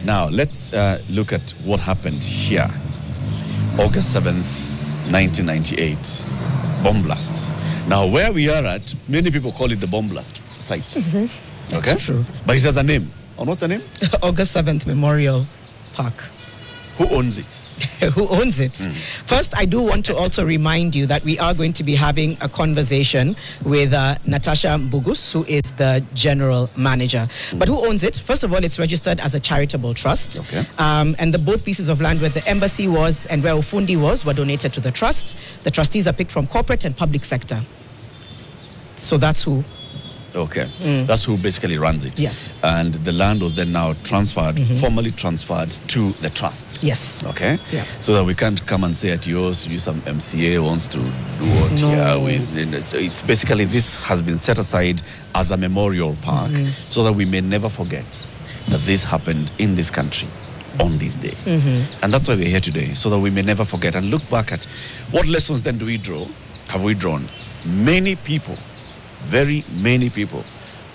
Now, let's look at what happened here. August 7th, 1998. Bomb blast. Now, where we are at, many people call it the bomb blast site. Mm-hmm. Okay? That's true. But it has a name. And what's the name? August 7th Memorial Park. Who owns it? Who owns it? First, I do want to also remind you that we are going to be having a conversation with Natasha Mbugus, who is the general manager. But who owns it? First of all, it's registered as a charitable trust. Okay. And both pieces of land where the embassy was and where Ufundi was were donated to the trust. The trustees are picked from corporate and public sector. So that's who. Okay. That's who basically runs it. Yes. And the land was then now transferred, formally transferred to the trust. Yes. Okay? Yeah. So that we can't come and say at yours, you some MCA wants to do what here. So it's basically, this has been set aside as a memorial park so that we may never forget that this happened in this country on this day. And that's why we're here today, so that we may never forget and look back at what lessons then have we drawn. Many people, very many people,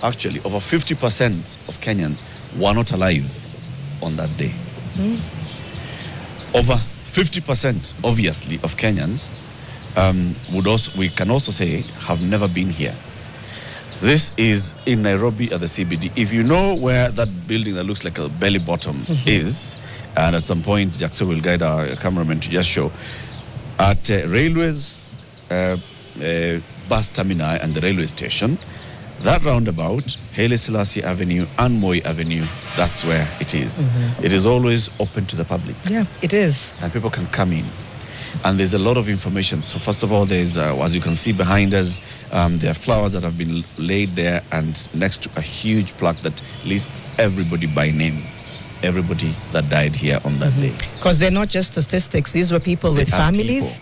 actually over 50% of Kenyans were not alive on that day. Over 50%, obviously, of Kenyans we can also say have never been here. This is in Nairobi at the CBD. If you know where that building that looks like a belly bottom is, and at some point Jackson will guide our cameraman to just show, at railways, bus terminal and the railway station, that roundabout, Haile Selassie Avenue and Moi Avenue, that's where it is. It is always open to the public. Yeah, it is. And people can come in. And there's a lot of information. So first of all, there's, as you can see behind us, there are flowers that have been laid there, and next to a huge plaque that lists everybody by name. Everybody that died here on that day. Because they're not just statistics. These were people with families.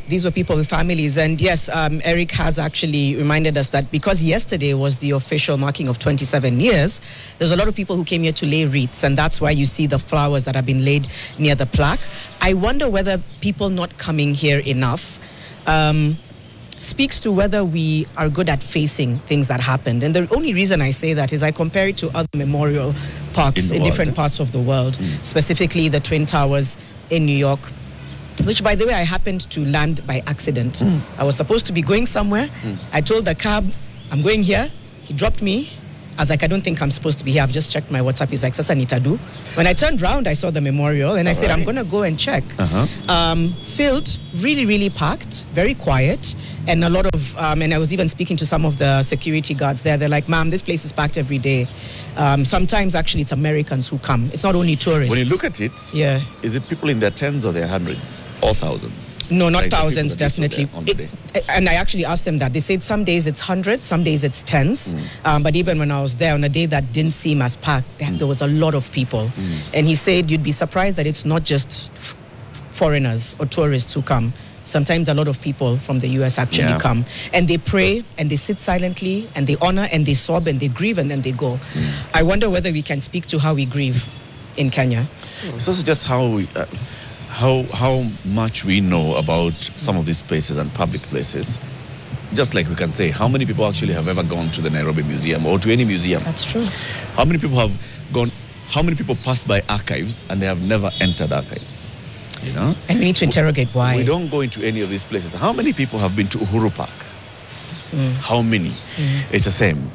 These were people with families. And yes, Eric has actually reminded us that because yesterday was the official marking of 27 years, there's a lot of people who came here to lay wreaths, and that's why you see the flowers that have been laid near the plaque. I wonder whether people not coming here enough speaks to whether we are good at facing things that happened. And the only reason I say that is I compare it to other memorial parks in different parts of the world, specifically the Twin Towers in New York, which, by the way, I happened to land by accident. I was supposed to be going somewhere. I told the cab, I'm going here. He dropped me. I was like, I don't think I'm supposed to be here. I've just checked my WhatsApp. He's like, Sasa Nitadu. When I turned around, I saw the memorial, and I said, I'm going to go and check. Filled, really, really packed, very quiet, and a lot of, and I was even speaking to some of the security guards there. They're like, ma'am, this place is packed every day. Sometimes, actually, it's Americans who come. It's not only tourists. When you look at it, is it people in their tens or their hundreds or thousands? No, not thousands, definitely. On the day. And I actually asked them that. They said some days it's hundreds, some days it's tens. But even when I was there on a day that didn't seem as packed, there was a lot of people. And he said you'd be surprised that it's not just foreigners or tourists who come. Sometimes a lot of people from the US actually come. And they pray and they sit silently and they honor and they sob and they grieve and then they go. I wonder whether we can speak to how we grieve in Kenya. So it's just how we... How much we know about some of these places and public places. Just like we can say, how many people actually have ever gone to the Nairobi Museum or to any museum? That's true. How many people have gone, how many people pass by archives and they have never entered archives? You know? And we need to interrogate why. We don't go into any of these places. How many people have been to Uhuru Park? How many? It's the same.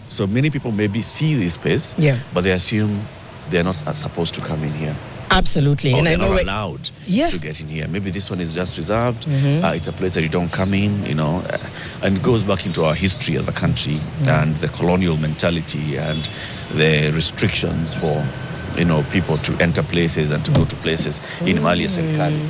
So many people maybe see this place, but they assume they're not supposed to come in here. Absolutely. And I know not allowed to get in here. Maybe this one is just reserved. It's a place that you don't come in, you know. And it goes back into our history as a country and the colonial mentality and the restrictions for, you know, people to enter places and to go to places in Mali Serikali.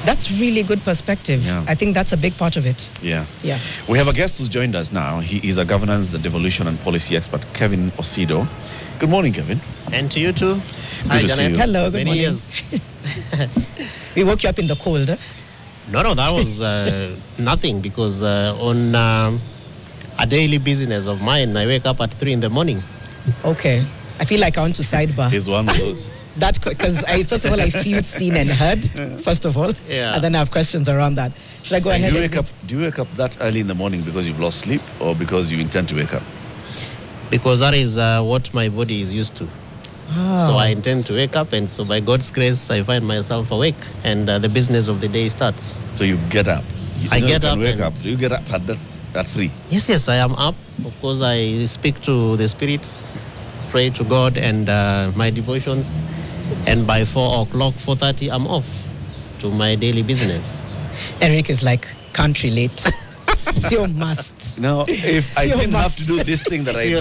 That's really good perspective. I think that's a big part of it. We have a guest who's joined us now. He is a governance, devolution and policy expert, Kevin Osido. Good morning, Kevin. And to you too. Good to see you. Hello, good morning. We woke you up in the cold, eh? No, that was nothing, because on a daily business of mine, I wake up at 3 in the morning. Okay. I feel like I want to sidebar. He's one of those. That, because first of all, I feel seen and heard, first of all. And then I have questions around that. Should I go ahead? Do you wake up that early in the morning because you've lost sleep or because you intend to wake up? Because that is what my body is used to. So I intend to wake up, and so by God's grace, I find myself awake, and the business of the day starts. So you get up. I get up. Wake up. Do you get up at that 3? Yes, I am up. Of course, I speak to the spirits, pray to God, and my devotions. And by 4 o'clock, 4:30, I'm off to my daily business. Eric is like, can't relate. It's your must. Now, if I didn't have to do this thing that I do,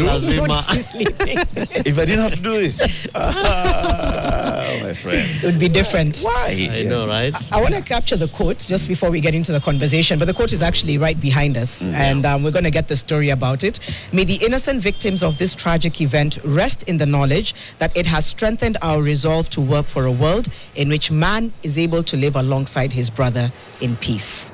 if I didn't have to do this, my friend, it would be different. Why? I know, right? I want to capture the quote just before we get into the conversation, but the quote is actually right behind us, and we're going to get the story about it. May the innocent victims of this tragic event rest in the knowledge that it has strengthened our resolve to work for a world in which man is able to live alongside his brother in peace.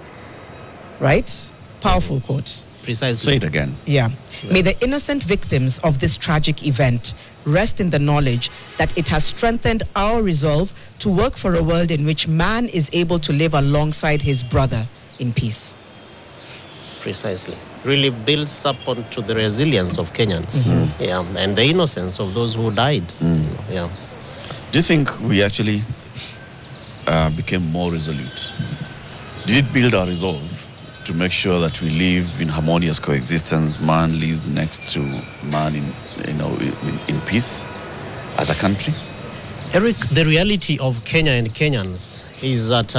Right? Powerful quote. Precisely. Say it again. Yeah. May the innocent victims of this tragic event rest in the knowledge that it has strengthened our resolve to work for a world in which man is able to live alongside his brother in peace. Precisely. Really builds up onto the resilience of Kenyans. Yeah, and the innocence of those who died. Yeah. Do you think we actually became more resolute? Did it build our resolve to make sure that we live in harmonious coexistence? Man lives next to man in peace as a country. Eric, the reality of Kenya and Kenyans is that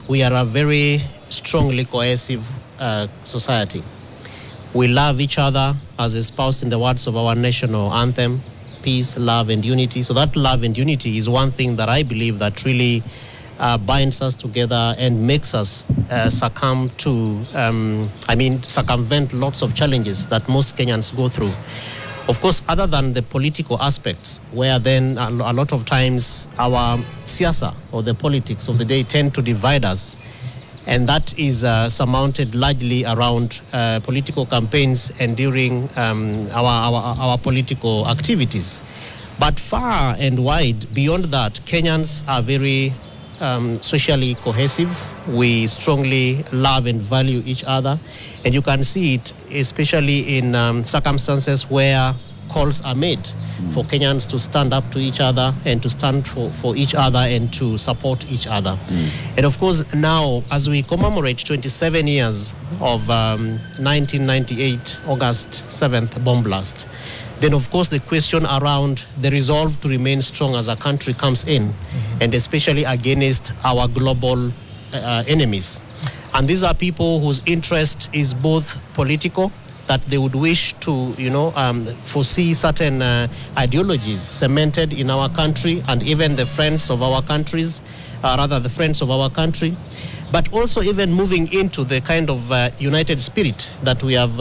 we are a very strongly cohesive society. We love each other as espoused in the words of our national anthem: peace, love, and unity. So that love and unity is one thing that I believe that really binds us together and makes us circumvent lots of challenges that most Kenyans go through. Of course, other than the political aspects, where then a lot of times our siasa, or the politics of the day, tend to divide us, and that is surmounted largely around political campaigns and during our political activities. But far and wide beyond that, Kenyans are very socially cohesive. We strongly love and value each other, and you can see it especially in circumstances where calls are made for Kenyans to stand up to each other and to stand for each other and to support each other. And of course, now as we commemorate 27 years of 1998 August 7th bomb blast, then of course the question around the resolve to remain strong as a country comes in, and especially against our global enemies. And these are people whose interest is both political, that they would wish to, foresee certain ideologies cemented in our country, and even the friends of our countries, the friends of our country, but also even moving into the kind of united spirit that we have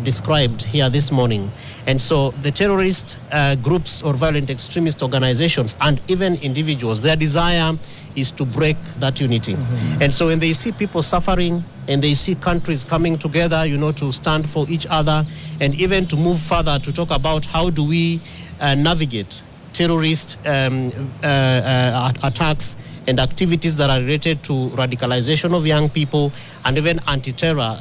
described here this morning. And so the terrorist groups or violent extremist organizations and even individuals, their desire is to break that unity. And so when they see people suffering and they see countries coming together, to stand for each other, and even to move further to talk about how do we navigate terrorist attacks and activities that are related to radicalization of young people and even anti-terror,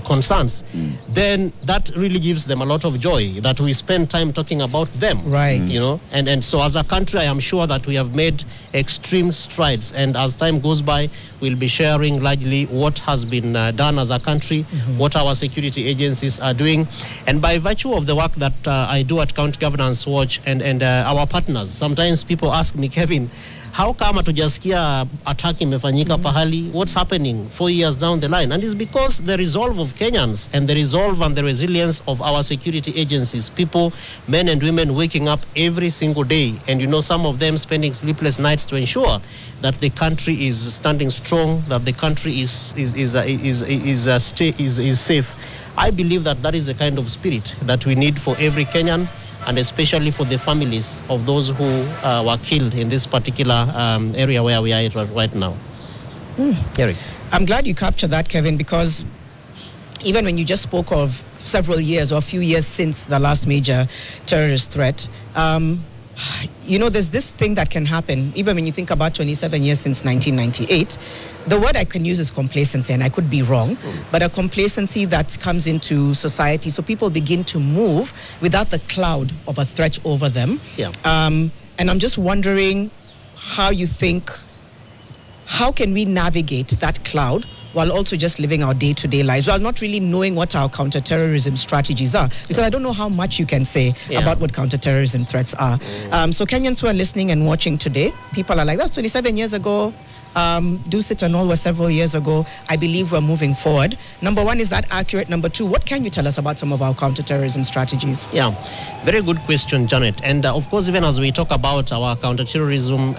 concerns, then that really gives them a lot of joy that we spend time talking about them. Right. And so as a country, I am sure that we have made extreme strides. And as time goes by, we'll be sharing largely what has been done as a country, what our security agencies are doing. And by virtue of the work that I do at County Governance Watch and our partners, sometimes people ask me, Kevin, how come hatujasikia attack imefanyika pahali? What's happening 4 years down the line? And it's because the resolve of Kenyans and the resolve and the resilience of our security agencies, people, men and women waking up every single day, and some of them spending sleepless nights to ensure that the country is standing strong, that the country is safe. I believe that is the kind of spirit that we need for every Kenyan, and especially for the families of those who were killed in this particular area where we are right now. Eric. I'm glad you captured that, Kevin, because even when you just spoke of several years or a few years since the last major terrorist threat, you know, there's this thing that can happen, even when you think about 27 years since 1998. The word I can use is complacency, and I could be wrong, but a complacency that comes into society. So people begin to move without the cloud of a threat over them. Yeah. And I'm just wondering how you think, how can we navigate that cloud while also just living our day-to-day lives, while not really knowing what our counterterrorism strategies are? Because I don't know how much you can say about what counterterrorism threats are. So Kenyans who are listening and watching today, people are like, that's 27 years ago. Dusit and all was several years ago. I believe we're moving forward. Number one, is that accurate? Number two, what can you tell us about some of our counterterrorism strategies? Yeah, very good question, Janet. And of course, even as we talk about our counterterrorism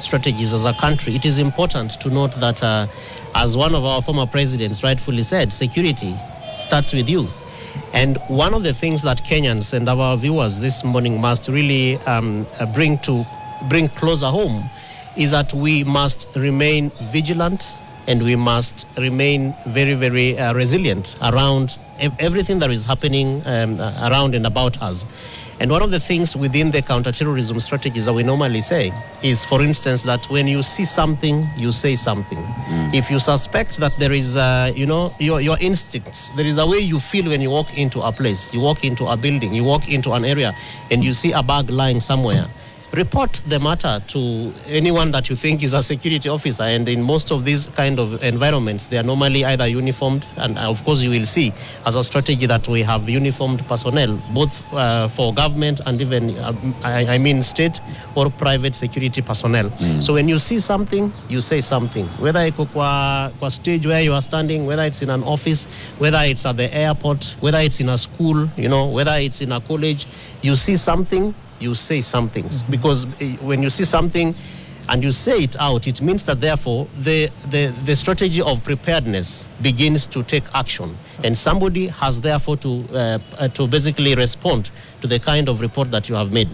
strategies as a country, it is important to note that as one of our former presidents rightfully said, security starts with you. And one of the things that Kenyans and our viewers this morning must really bring closer home is that we must remain vigilant and we must remain very, very resilient around everything that is happening around and about us. And one of the things within the counterterrorism strategies that we normally say is, for instance, that when you see something, you say something. If you suspect that there is, your instincts, there is a way you feel when you walk into a place, you walk into a building, you walk into an area, and you see a bag lying somewhere, report the matter to anyone that you think is a security officer. And in most of these kind of environments, they are normally either uniformed, and of course you will see as a strategy that we have uniformed personnel, both for government and even, state or private security personnel. So when you see something, you say something. Whether it's kwa stage where you are standing, whether it's in an office, whether it's at the airport, whether it's in a school, whether it's in a college, you see something, you say something. Because when you see something and you say it out, it means that therefore the strategy of preparedness begins to take action, and somebody has therefore to basically respond to the kind of report that you have made.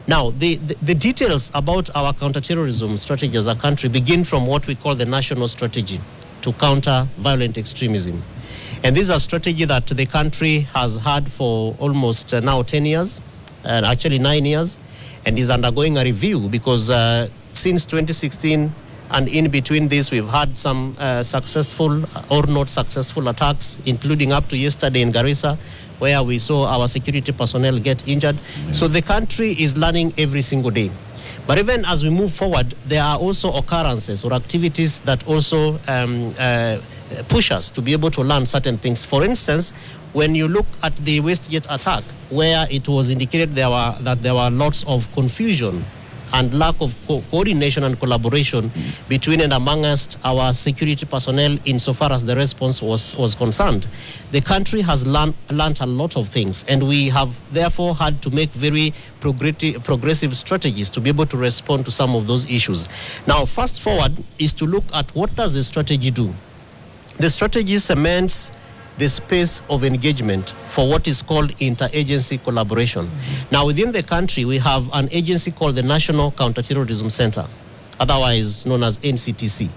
Now, the details about our counterterrorism strategy as a country begin from what we call the national strategy to counter violent extremism. And this is a strategy that the country has had for almost now 10 years. Actually 9 years, and is undergoing a review because since 2016 and in between this, we've had some successful or not successful attacks, including up to yesterday in Garissa, where we saw our security personnel get injured. So the country is learning every single day. But even as we move forward, there are also occurrences or activities that also push us to be able to learn certain things. For instance, when you look at the Westgate attack, where it was indicated that there were lots of confusion and lack of coordination and collaboration between and amongst our security personnel insofar as the response was concerned, the country has learned a lot of things, and we have therefore had to make very progressive strategies to be able to respond to some of those issues. Now, fast forward is to look at what does the strategy do. The strategy cements the space of engagement for what is called interagency collaboration. Now, within the country, we have an agency called the National Counterterrorism Center, otherwise known as NCTC,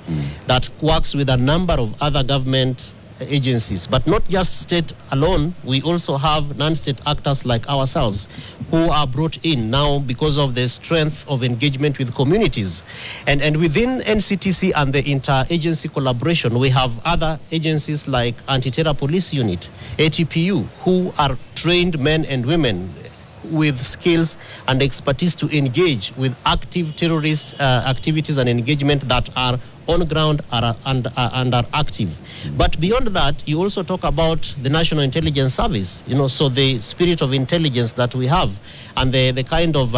that works with a number of other government agencies, but not just state alone. We also have non-state actors like ourselves who are brought in now because of the strength of engagement with communities. And within NCTC and the interagency collaboration, we have other agencies like Anti-Terror Police Unit, ATPU, who are trained men and women with skills and expertise to engage with active terrorist activities and engagement that are on ground and are active. But beyond that, you also talk about the National Intelligence Service, so the spirit of intelligence that we have and the kind of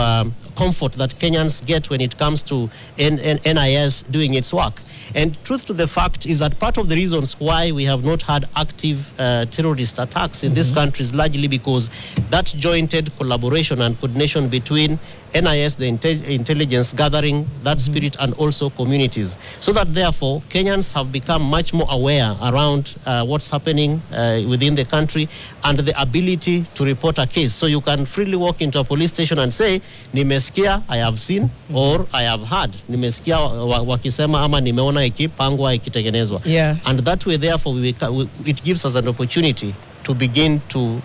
comfort that Kenyans get when it comes to NIS doing its work. And truth to the fact is that part of the reasons why we have not had active terrorist attacks in this country is largely because that jointed collaboration and coordination between NIS, the intelligence gathering, that spirit, and also communities. So that therefore, Kenyans have become much more aware around what's happening within the country and the ability to report a case. So you can freely walk into a police station and say, nimesikia, I have seen, or I have heard, nimesikia wakisema ama nimeona ikipangwa ikitengenezwa. And that way, therefore, it gives us an opportunity to begin to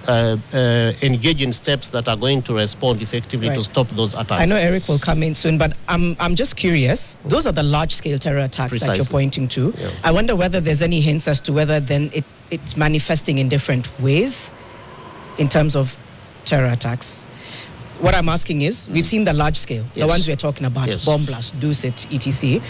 engage in steps that are going to respond effectively to stop those attacks. I know Eric will come in soon, but I'm just curious. Those are the large-scale terror attacks that you're pointing to. Yeah. I wonder whether there's any hints as to whether then it's manifesting in different ways in terms of terror attacks. What I'm asking is, we've seen the large scale, the ones we're talking about, bomb blast, Dusit, etc.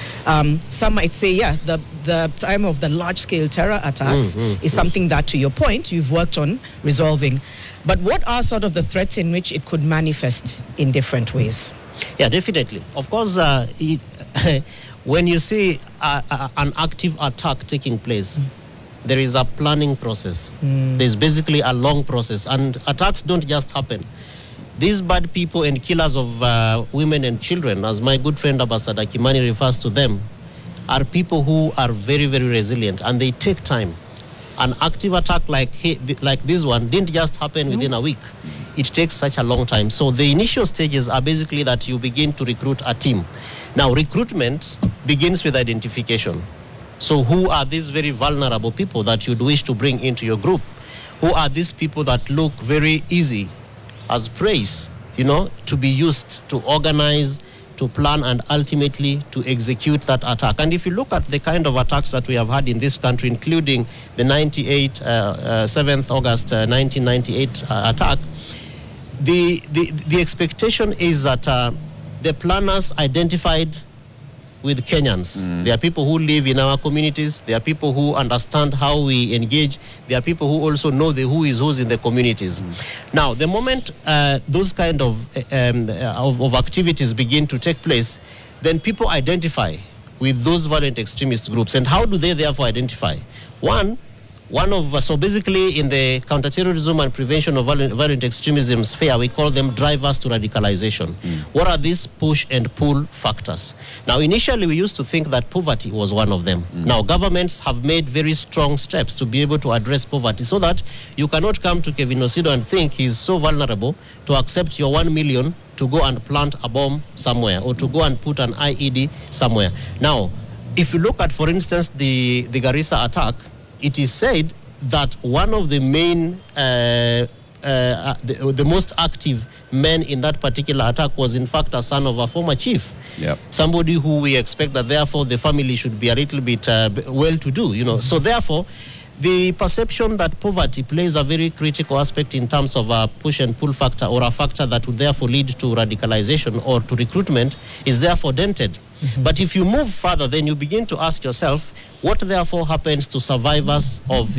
Some might say, the time of the large scale terror attacks is something that, to your point, you've worked on resolving. But what are sort of the threats in which it could manifest in different ways? Yeah, definitely. Of course, when you see an active attack taking place, there is a planning process. There's basically a long process, and attacks don't just happen. These bad people and killers of women and children, as my good friend Ambassador Kimani refers to them, are people who are very, very resilient, and they take time. An active attack like this one didn't just happen within a week. It takes such a long time. So the initial stages are basically that you begin to recruit a team. Now, recruitment begins with identification. So who are these very vulnerable people that you'd wish to bring into your group? Who are these people that look very easy as praise, to be used to organize, to plan, and ultimately to execute that attack? And if you look at the kind of attacks that we have had in this country, including the 7th August 1998 attack, the expectation is that the planners identified with Kenyans. There are people who live in our communities. There are people who understand how we engage. There are people who also know the who is who's in the communities. Now, the moment those kind of activities begin to take place, then people identify with those violent extremist groups. And how do they therefore identify? So basically in the counterterrorism and prevention of violent extremism sphere, we call them drivers to radicalization. What are these push and pull factors? Now, initially we used to think that poverty was one of them. Now, governments have made very strong steps to be able to address poverty, so that you cannot come to Kevin Osido and think he's so vulnerable to accept your 1 million to go and plant a bomb somewhere, or to go and put an IED somewhere. Now, if you look at, for instance, the Garissa attack, it is said that one of the main, the most active men in that particular attack was in fact a son of a former chief. Somebody who we expect that therefore the family should be a little bit well-to-do, So therefore, the perception that poverty plays a very critical aspect in terms of a push and pull factor, or a factor that would therefore lead to radicalization or to recruitment, is therefore dented. But if you move further, then you begin to ask yourself, what therefore happens to survivors of,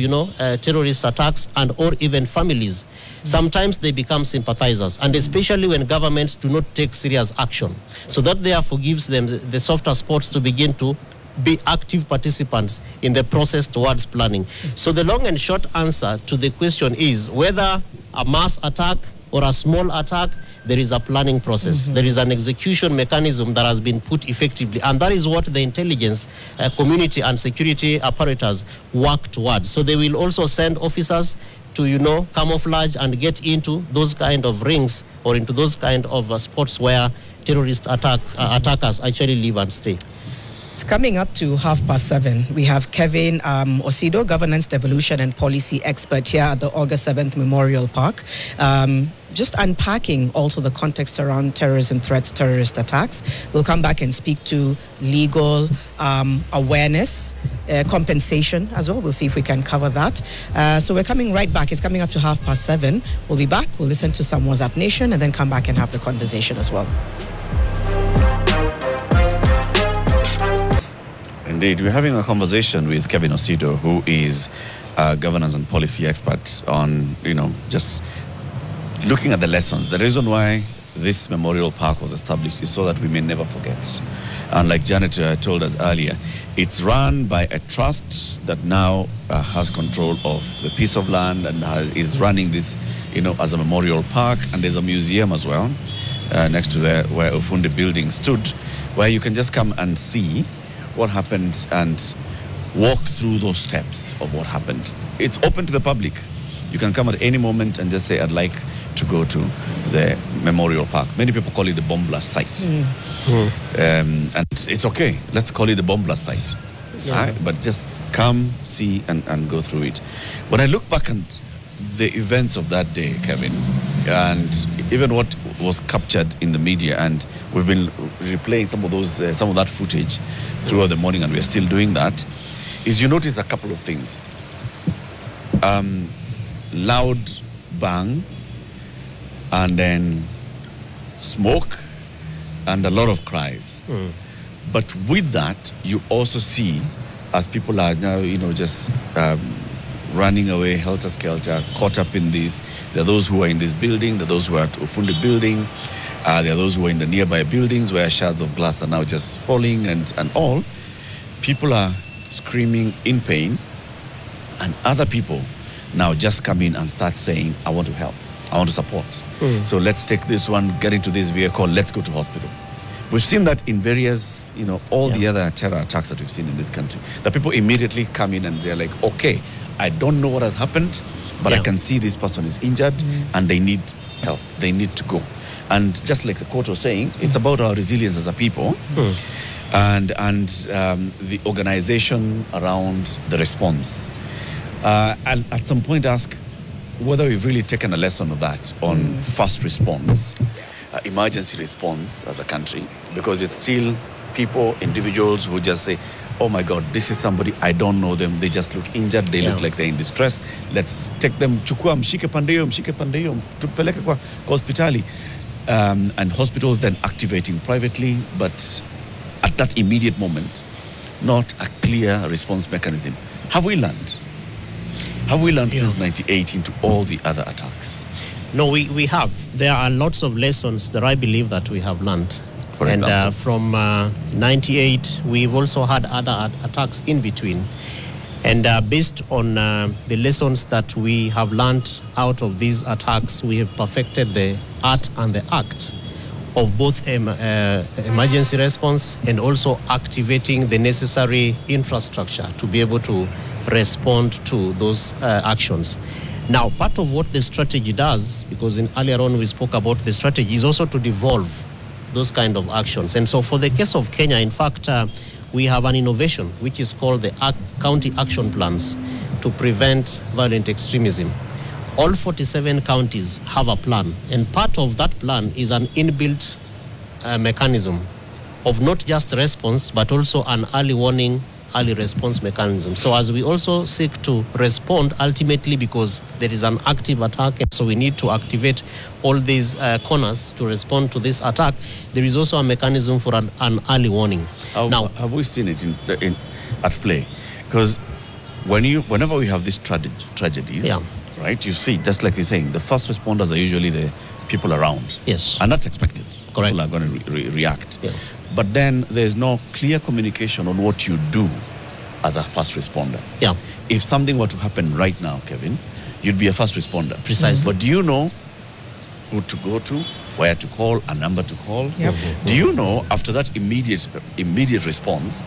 terrorist attacks and or even families? Sometimes they become sympathizers, and especially when governments do not take serious action. So that therefore gives them the softer spots to begin to be active participants in the process towards planning. So the long and short answer to the question is, whether a mass attack or a small attack, there is a planning process. There is an execution mechanism that has been put effectively, and that is what the intelligence community and security apparatus work towards. So they will also send officers to, camouflage and get into those kind of rings, or into those kind of spots where terrorist attackers actually live and stay. It's coming up to 7:30. We have Kevin Osido, governance, devolution, and policy expert here at the August 7th Memorial Park. Just unpacking also the context around terrorism threats, terrorist attacks. We'll come back and speak to legal awareness, compensation as well. We'll see if we can cover that. So we're coming right back. It's coming up to 7:30. We'll be back. We'll listen to some WhatsApp Nation and then come back and have the conversation as well. Indeed, we're having a conversation with Kevin Osido, who is a governance and policy expert on, just looking at the lessons. The reason why this memorial park was established is so that we may never forget. And like Janet told us earlier, it's run by a trust that now has control of the piece of land and is running this, as a memorial park. And there's a museum as well next to where Ufundi building stood, where you can just come and see what happened and walk through those steps of what happened. It's open to the public. You can come at any moment and just say, I'd like to go to the memorial park. Many people call it the bomb blast site. And it's okay. Let's call it the bomb blast site. But just come, see, and go through it. When I look back the events of that day, Kevin, and even what was captured in the media, and we've been replaying some of that footage throughout the morning, and we're still doing that, is you notice a couple of things. Loud bang, and then smoke, and a lot of cries. But with that, you also see, as people are now, just running away, helter-skelter, caught up in this. There are those who are in this building, there are those who are fully building, there are those who are in the nearby buildings where shards of glass are now just falling and all. People are screaming in pain, and other people now just come in and start saying, I want to help, I want to support. So let's take this one, get into this vehicle, let's go to hospital. We've seen that in various, all the other terror attacks that we've seen in this country. The people immediately come in and they're like, okay, I don't know what has happened, but I can see this person is injured and they need help. They need to go. And just like the court was saying, it's about our resilience as a people and the organization around the response. And at some point ask whether we've really taken a lesson of that on first response. Emergency response as a country, because it's still people, individuals who just say, oh my God, this is somebody, I don't know them, they just look injured, they look like they're in distress, let's take them, chukua, mshike pandeyo, tupeleke kwa hospitali. And hospitals then activating privately, but at that immediate moment, not a clear response mechanism. Have we learned? Have we learned since 98 into all the other attacks? No, we have. There are lots of lessons that I believe that we have learned. For example? And from 98, we've also had other attacks in between. And based on the lessons that we have learned out of these attacks, we have perfected the art and the act of both emergency response and also activating the necessary infrastructure to be able to respond to those actions. Now, part of what the strategy does, because earlier on we spoke about the strategy, is also to devolve those kind of actions. And so for the case of Kenya, in fact, we have an innovation which is called the county action plans to prevent violent extremism. All 47 counties have a plan, and part of that plan is an inbuilt mechanism of not just response, but also an early warning, early response mechanism. So as we also seek to respond ultimately, because there is an active attack, and so we need to activate all these corners to respond to this attack, there is also a mechanism for an early warning. Now, have we seen it at play? Because whenever we have these tragedies, right, you see, just like you're saying, the first responders are usually the people around. Yes. And that's expected. Correct. People are going to react. Yeah. But then there's no clear communication on what you do as a first responder. Yeah. If something were to happen right now, Kevin, you'd be a first responder. Precisely. But do you know who to go to, where to call, a number to call? Yep. Do you know, after that immediate response,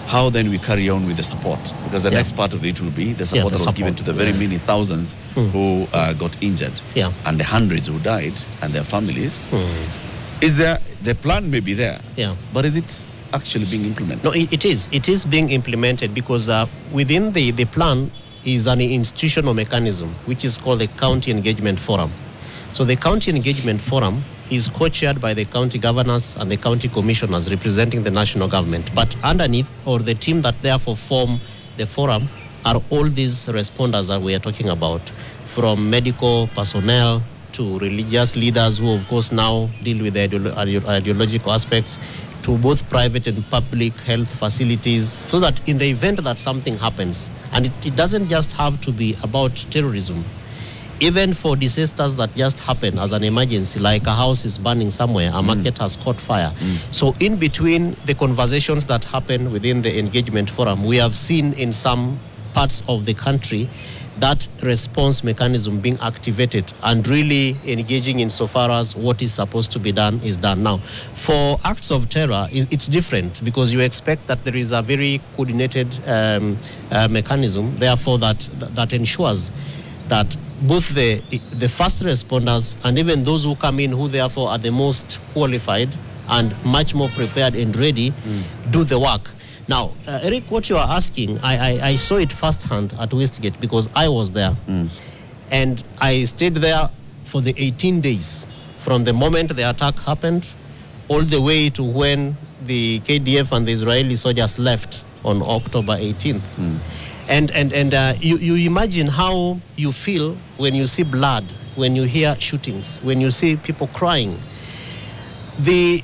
how then we carry on with the support? Because the next part of it will be the support that was given to the very many thousands who got injured and the hundreds who died and their families. Is there, the plan may be there, but is it actually being implemented? No, it is. It is being implemented, because within the plan is an institutional mechanism which is called the County Engagement Forum. So the County Engagement Forum is co-chaired by the county governors and the county commissioners representing the national government. But underneath, or the team that therefore form the forum, are all these responders that we are talking about, from medical personnel to religious leaders who, of course, now deal with the ideological aspects, to both private and public health facilities, so that in the event that something happens, and it doesn't just have to be about terrorism, even for disasters that just happen as an emergency, like a house is burning somewhere, a market has caught fire. So in between the conversations that happen within the engagement forum, we have seen in some parts of the country that response mechanism being activated and really engaging insofar as what is supposed to be done is done. Now, for acts of terror, it's different, because you expect that there is a very coordinated mechanism, therefore that ensures that both the first responders and even those who come in, who therefore are the most qualified and much more prepared and ready, do the work. Now, Eric, what you are asking, I saw it firsthand at Westgate, because I was there. And I stayed there for the 18 days, from the moment the attack happened all the way to when the KDF and the Israeli soldiers left on October 18th. And you imagine how you feel when you see blood, when you hear shootings, when you see people crying. The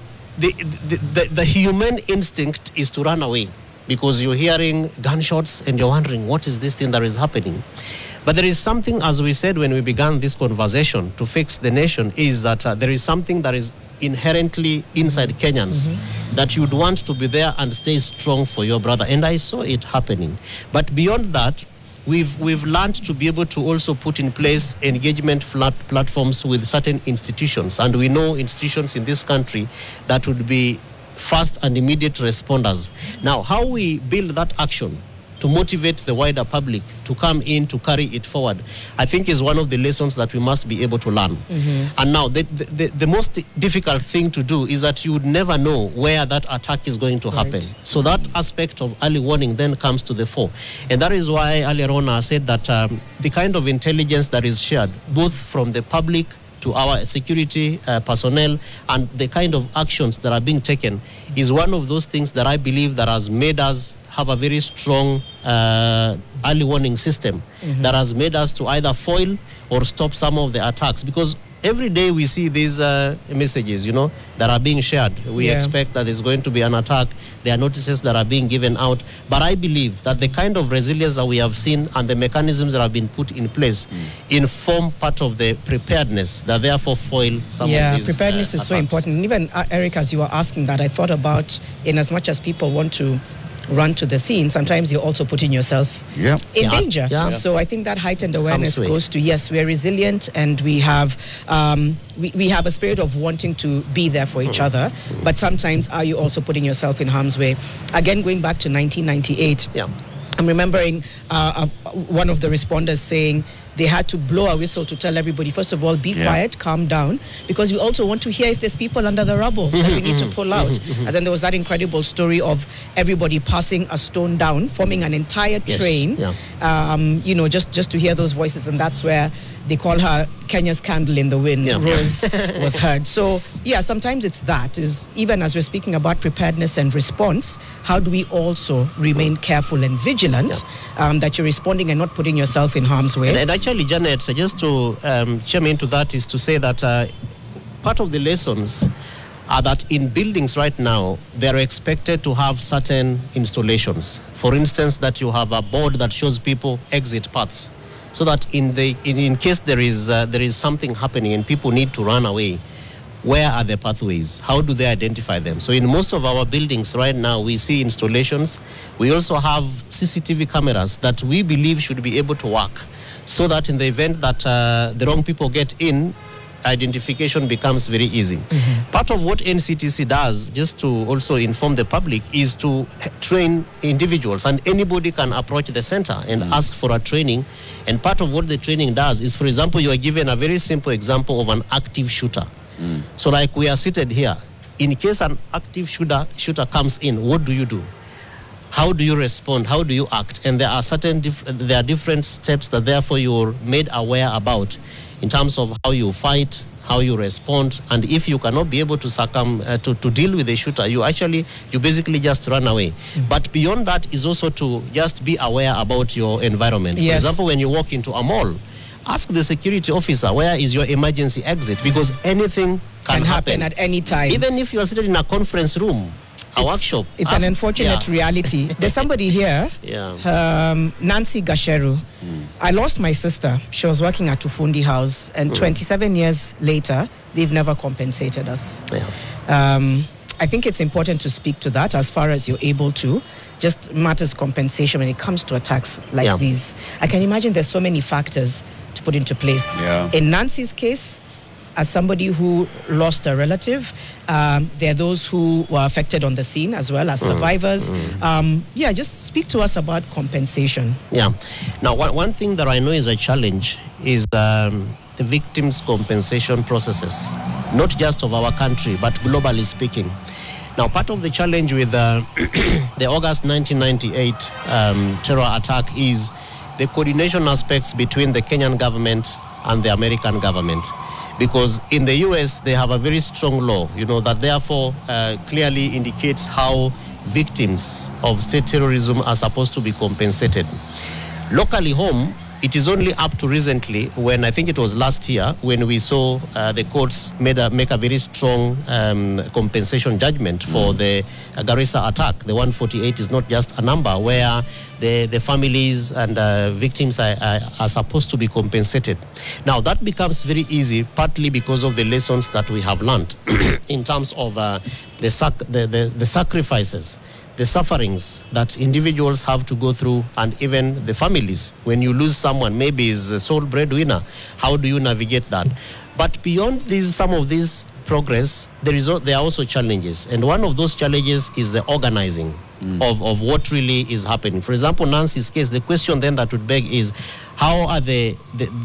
human instinct is to run away because you're hearing gunshots and you're wondering, what is this thing that is happening? But there is something, as we said when we began this conversation, to fix the nation, is that there is something that is inherently inside Kenyans that you'd want to be there and stay strong for your brother. And I saw it happening. But beyond that, we've learned to be able to also put in place engagement platforms with certain institutions. And we know institutions in this country that would be fast and immediate responders. Now, how we build that action to motivate the wider public to come in to carry it forward, I think is one of the lessons that we must be able to learn. And now, the most difficult thing to do is that you would never know where that attack is going to happen. So that aspect of early warning then comes to the fore. And that is why earlier on I said that the kind of intelligence that is shared, both from the public to our security personnel, and the kind of actions that are being taken, is one of those things that I believe that has made us have a very strong early warning system that has made us to either foil or stop some of the attacks. Because every day we see these messages, that are being shared. We expect that there's going to be an attack. There are notices that are being given out. But I believe that the kind of resilience that we have seen and the mechanisms that have been put in place inform part of the preparedness that therefore foil some of these preparedness is attacks. so important. And even, Eric, as you were asking that, I thought about, in as much as people want to run to the scene, sometimes you're also putting yourself in danger. So I think that heightened awareness goes to, yes, we're resilient and we have we have a spirit of wanting to be there for each other, but sometimes are you also putting yourself in harm's way? Again, going back to 1998, I'm remembering one of the responders saying they had to blow a whistle to tell everybody, first of all, be quiet, calm down, because we also want to hear if there's people under the rubble that we need to pull out. And then there was that incredible story of everybody passing a stone down, forming an entire train, just to hear those voices. And that's where they call her Kenya's candle in the wind. Rose was heard. So, sometimes it's that. Is even as we're speaking about preparedness and response, how do we also remain careful and vigilant that you're responding and not putting yourself in harm's way? And actually, Janet, just to chime into that is to say that part of the lessons are that in buildings right now, they're expected to have certain installations. For instance, that you have a board that shows people exit paths, so that in case there is something happening and people need to run away, where are the pathways? How do they identify them? So in most of our buildings right now, we see installations. We also have CCTV cameras that we believe should be able to work, so that in the event that the wrong people get in, identification becomes very easy. Part of what NCTC does, just to also inform the public, is to train individuals, and anybody can approach the center and ask for a training. And part of what the training does is, for example, you are given a very simple example of an active shooter. So like we are seated here, in case an active shooter comes in, what do you do? How do you respond? How do you act? And there are there are different steps that therefore you're made aware about in terms of how you fight, how you respond, and if you cannot be able to to deal with the shooter, you basically just run away. But beyond that is also to just be aware about your environment. For example, when you walk into a mall, ask the security officer, where is your emergency exit? Because anything can happen at any time. Even if you are sitting in a conference room, a workshop. It's an unfortunate reality. There's somebody here, Nancy Gasheru. I lost my sister. She was working at Tufundi House, and 27 years later, they've never compensated us. I think it's important to speak to that as far as you're able to. Just matters compensation when it comes to attacks like these. I can imagine there's so many factors to put into place. In Nancy's case, as somebody who lost a relative, there are those who were affected on the scene as well as survivors. Just speak to us about compensation. Now, one thing that I know is a challenge is the victims' compensation processes, not just of our country, but globally speaking. Now, part of the challenge with the August 1998 terror attack is the coordination aspects between the Kenyan government and the American government. Because in the US, they have a very strong law, that therefore clearly indicates how victims of state terrorism are supposed to be compensated. Locally home, it is only up to recently, when I think it was last year, when we saw the courts make a very strong compensation judgment for the Garissa attack. The 148 is not just a number where the families and victims are supposed to be compensated. Now, that becomes very easy, partly because of the lessons that we have learned in terms of the sacrifices, the sufferings that individuals have to go through, and even the families. When you lose someone, maybe is the sole breadwinner, how do you navigate that? But beyond some of these progress, there are also challenges. And one of those challenges is the organizing of what really is happening. For example, Nancy's case, the question then that would beg is, how are the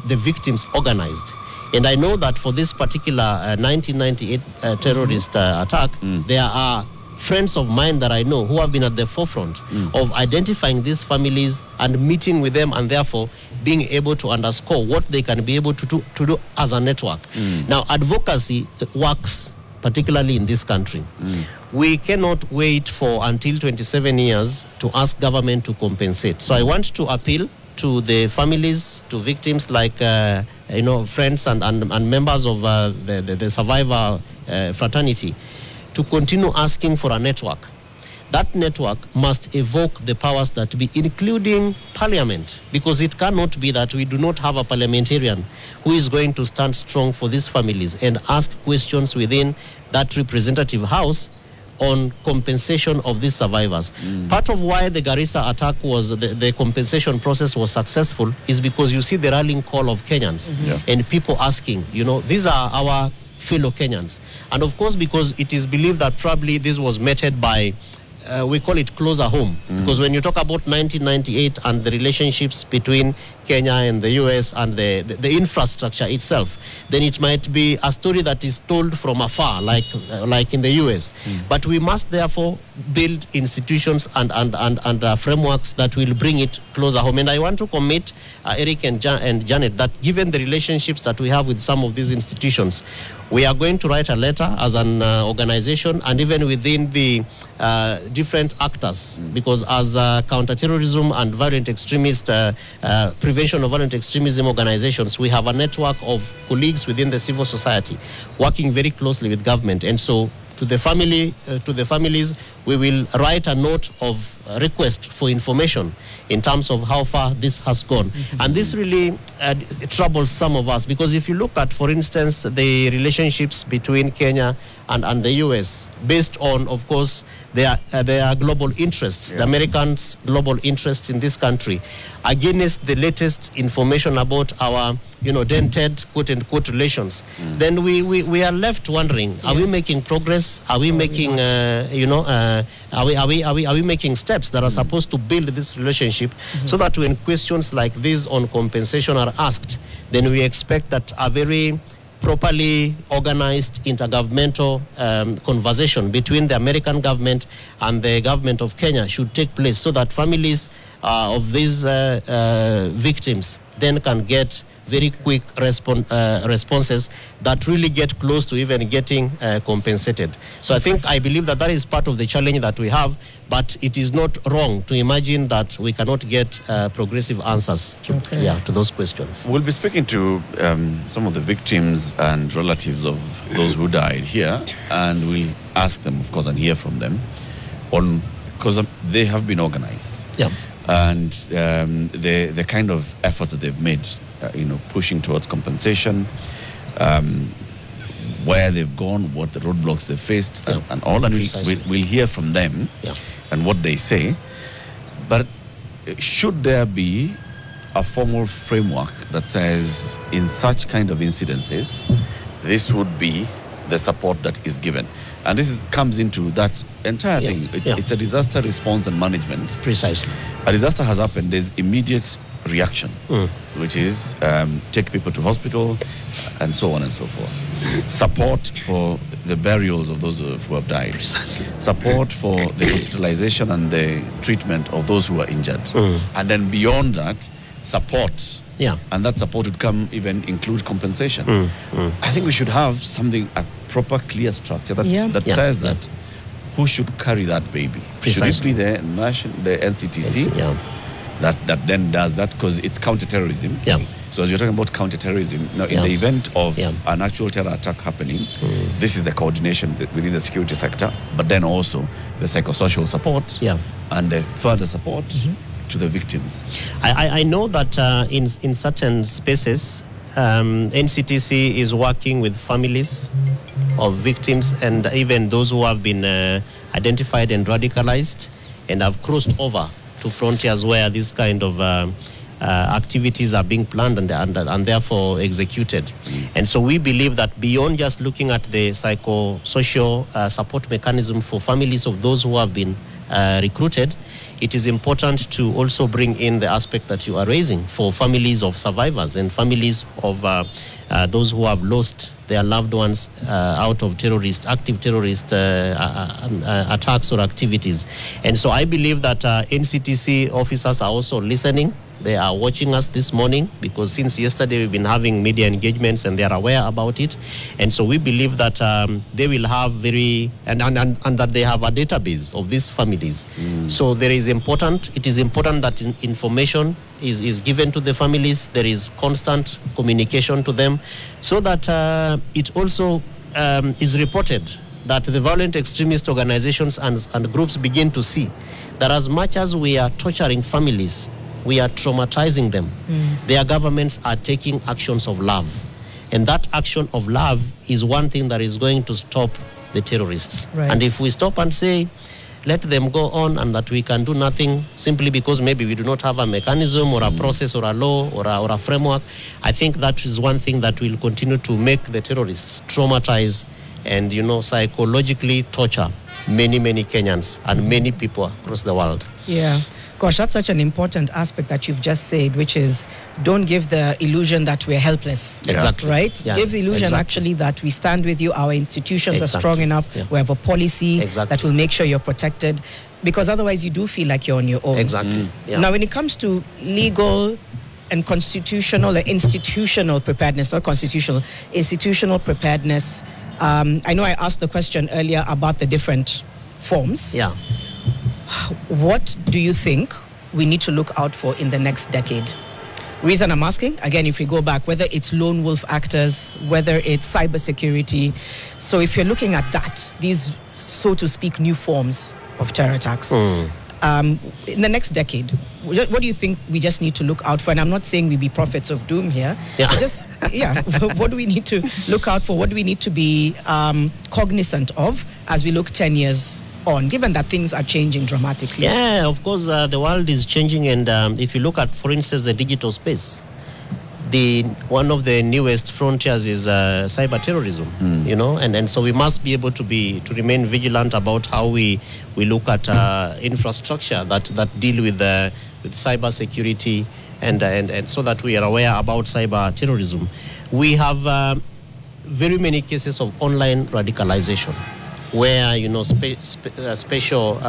victims organized? And I know that for this particular 1998 terrorist attack, there are friends of mine that I know who have been at the forefront of identifying these families and meeting with them, and therefore being able to underscore what they can be able to do as a network. Now, advocacy works particularly in this country. We cannot wait for until 27 years to ask government to compensate. So I want to appeal to the families, to victims like friends and members of the survivor fraternity, to continue asking for a network. That network must evoke the powers that be, including parliament, because it cannot be that we do not have a parliamentarian who is going to stand strong for these families and ask questions within that representative house on compensation of these survivors. Part of why the Garissa attack was, the compensation process was successful, is because you see the rallying call of Kenyans and people asking, these are our fellow Kenyans. And of course, because it is believed that probably this was meted by, we call it closer home. Because when you talk about 1998 and the relationships between Kenya and the US and the infrastructure itself, then it might be a story that is told from afar, like in the US. But we must therefore build institutions and frameworks that will bring it closer home. And I want to commit Eric and Janet that given the relationships that we have with some of these institutions, we are going to write a letter as an organization, and even within the different actors, because as counterterrorism and violent extremist prevention of violent extremism organizations, we have a network of colleagues within the civil society working very closely with government. And so to the families, we will write a note of request for information in terms of how far this has gone. And this really troubles some of us, because if you look at, for instance, the relationships between Kenya and the US, based on, of course, their global interests, the Americans' global interests in this country, against the latest information about our, dented, quote-unquote, relations, then we are left wondering, are we making progress? Are we making, are we making steps that are supposed to build this relationship so that when questions like this on compensation are asked, then we expect that a very properly organized intergovernmental conversation between the American government and the government of Kenya should take place, so that families of these victims then can get very quick responses that really get close to even getting compensated. So I believe that is part of the challenge that we have, but it is not wrong to imagine that we cannot get progressive answers to those questions. We'll be speaking to some of the victims and relatives of those who died here, and we'll ask them, of course, and hear from them because they have been organized. And the kind of efforts that they've made, pushing towards compensation, where they've gone, what the roadblocks they faced, and all, and we'll hear from them and what they say. But should there be a formal framework that says, in such kind of incidences, this would be the support that is given? And this comes into that entire thing. It's a disaster response and management. Precisely. A disaster has happened, there's immediate reaction, which is take people to hospital and so on and so forth. Support for the burials of those who have died. Precisely. Support for the hospitalization and the treatment of those who are injured. And then beyond that, support. Yeah. And that support would include compensation. I think we should have a proper, clear structure that says that who should carry that baby. Precisely. Should it be the NCTC? That then does that, because it's counterterrorism. So as you're talking about counterterrorism, in the event of an actual terror attack happening, this is the coordination within the security sector, but then also the psychosocial support and the further support to the victims. I know that in certain spaces, NCTC is working with families of victims and even those who have been identified and radicalized and have crossed over to frontiers where this kind of activities are being planned and therefore executed. And so we believe that beyond just looking at the psychosocial support mechanism for families of those who have been recruited, it is important to also bring in the aspect that you are raising for families of survivors and families of those who have lost their loved ones out of active terrorist attacks or activities. And so I believe that NCTC officers are also listening. They are watching us this morning, because since yesterday we've been having media engagements and they are aware about it. And so we believe that they will have and that they have a database of these families. So it is important that information is given to the families. There is constant communication to them, so that it also is reported that the violent extremist organizations and groups begin to see that as much as we are torturing families, we are traumatizing them, their governments are taking actions of love. And that action of love is one thing that is going to stop the terrorists. And if we stop and say, let them go on, and that we can do nothing simply because maybe we do not have a mechanism or a process or a law or a framework, I think that is one thing that will continue to make the terrorists traumatize and, psychologically torture many Kenyans and many people across the world. Yeah. Gosh, that's such an important aspect that you've just said, which is don't give the illusion that we're helpless. Exactly. Right? Yeah. Give the illusion actually that we stand with you, our institutions are strong enough, we have a policy that will make sure you're protected, because otherwise you do feel like you're on your own. Now, when it comes to legal and constitutional or institutional preparedness, not constitutional, institutional preparedness, I know I asked the question earlier about the different forms. What do you think we need to look out for in the next decade? Reason I'm asking, again, if we go back, whether it's lone wolf actors, whether it's cybersecurity. So if you're looking at that, these, so to speak, new forms of terror attacks, in the next decade, what do you think we just need to look out for? And I'm not saying we be prophets of doom here. What do we need to look out for? What do we need to be cognizant of as we look 10 years on, given that things are changing dramatically? Yeah, of course, the world is changing, and if you look at, for instance, the digital space, one of the newest frontiers is cyber terrorism. And so we must be able to remain vigilant about how we look at infrastructure that deal with cyber security, and so that we are aware about cyber terrorism. We have very many cases of online radicalization, where special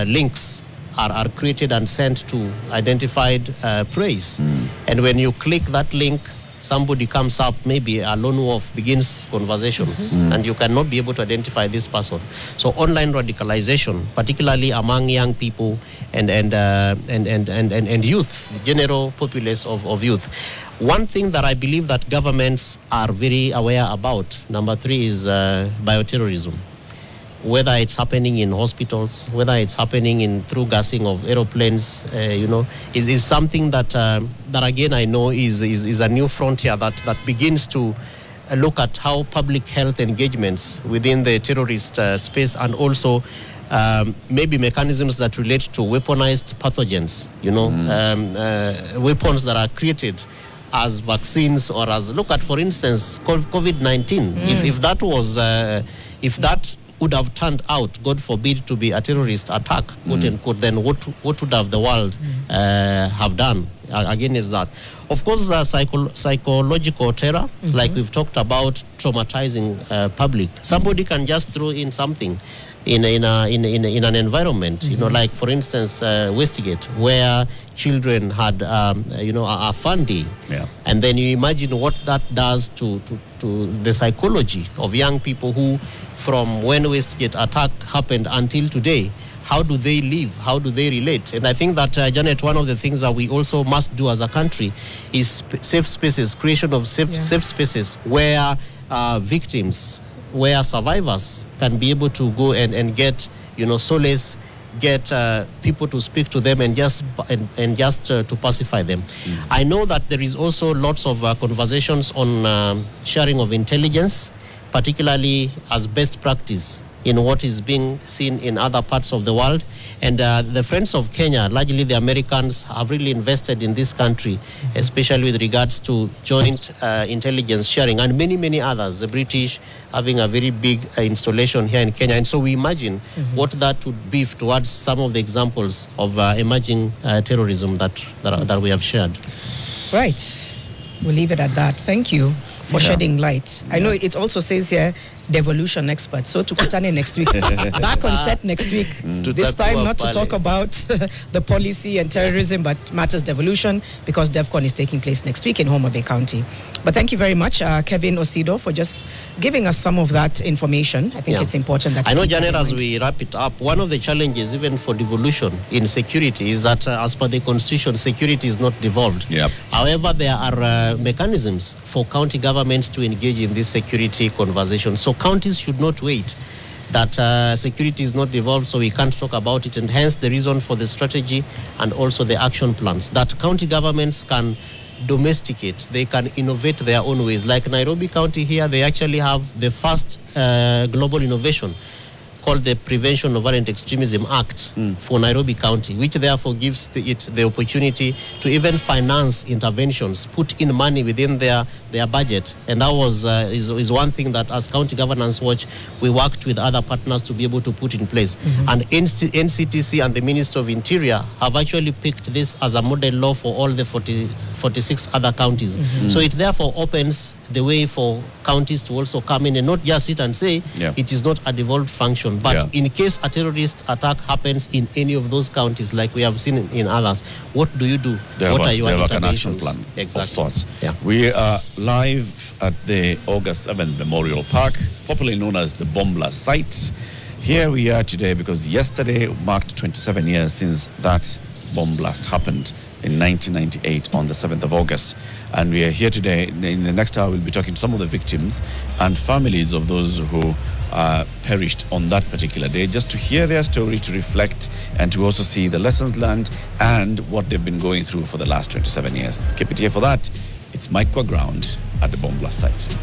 links are created and sent to identified preys. And when you click that link, somebody comes up, maybe a lone wolf, begins conversations, and you cannot be able to identify this person. So online radicalization, particularly among young people and youth, the general populace of youth. One thing that I believe that governments are very aware about, number 3, is bioterrorism. Whether it's happening in hospitals, whether it's happening through gassing of aeroplanes, is something that again I know is a new frontier that begins to look at how public health engagements within the terrorist space, and also maybe mechanisms that relate to weaponized pathogens, weapons that are created as vaccines, or as, look at, for instance, COVID-19. If that would have turned out, God forbid, to be a terrorist attack, quote unquote, then what would have the world have done? against that. Of course, psychological terror, like we've talked about, traumatizing public. Somebody can just throw in something in an environment, you know, like for instance, Westgate, where children had, a fun day. Yeah. And then you imagine what that does to the psychology of young people who, from when Westgate attack happened until today, how do they live? How do they relate? And I think that, Janet, one of the things that we also must do as a country is safe spaces, creation of safe spaces where victims, where survivors can be able to go and get, solace, get people to speak to them and just to pacify them. I know that there is also lots of conversations on sharing of intelligence, particularly as best practice in what is being seen in other parts of the world. And the Friends of Kenya, largely the Americans, have really invested in this country, especially with regards to joint intelligence sharing, and many, many others. The British having a very big installation here in Kenya. And so we imagine what that would be towards some of the examples of emerging terrorism that we have shared. Right. We'll leave it at that. Thank you for shedding light. I know it also says here, devolution expert. So to Kutane next week. Back on set next week. This time not to talk about the policy and terrorism, but matters devolution, because DEVCON is taking place next week in Homa Bay County. But thank you very much, Kevin Osido, for just giving us some of that information. I think it's important that I know, Janet, as we wrap it up, one of the challenges even for devolution in security is that as per the Constitution, security is not devolved. Yep. However, there are mechanisms for county governments to engage in this security conversation. So counties should not wait that security is not devolved, so we can't talk about it, and hence the reason for the strategy and also the action plans that county governments can domesticate. They can innovate their own ways. Like Nairobi County here, they actually have the first global innovation called the Prevention of Violent Extremism Act for Nairobi County, which therefore gives it the opportunity to even finance interventions, put in money within their budget. And that was is one thing that as County Governance Watch, we worked with other partners to be able to put in place. And NCTC and the Ministry of Interior have actually picked this as a model law for all the 46 other counties. So it therefore opens the way for counties to also come in and not just sit and say it is not a devolved function. But in case a terrorist attack happens in any of those counties, like we have seen in others, what do you do? What are your an action plan of sorts. We are live at the August 7th Memorial Park, popularly known as the Bomb Blast site. Here we are today because yesterday marked 27 years since that bomb blast happened in 1998 on the 7th of August. And we are here today. In the next hour, we'll be talking to some of the victims and families of those who perished on that particular day, just to hear their story, to reflect, and to also see the lessons learned and what they've been going through for the last 27 years. Keep it here for that. It's Mike Ground at the bomb blast site.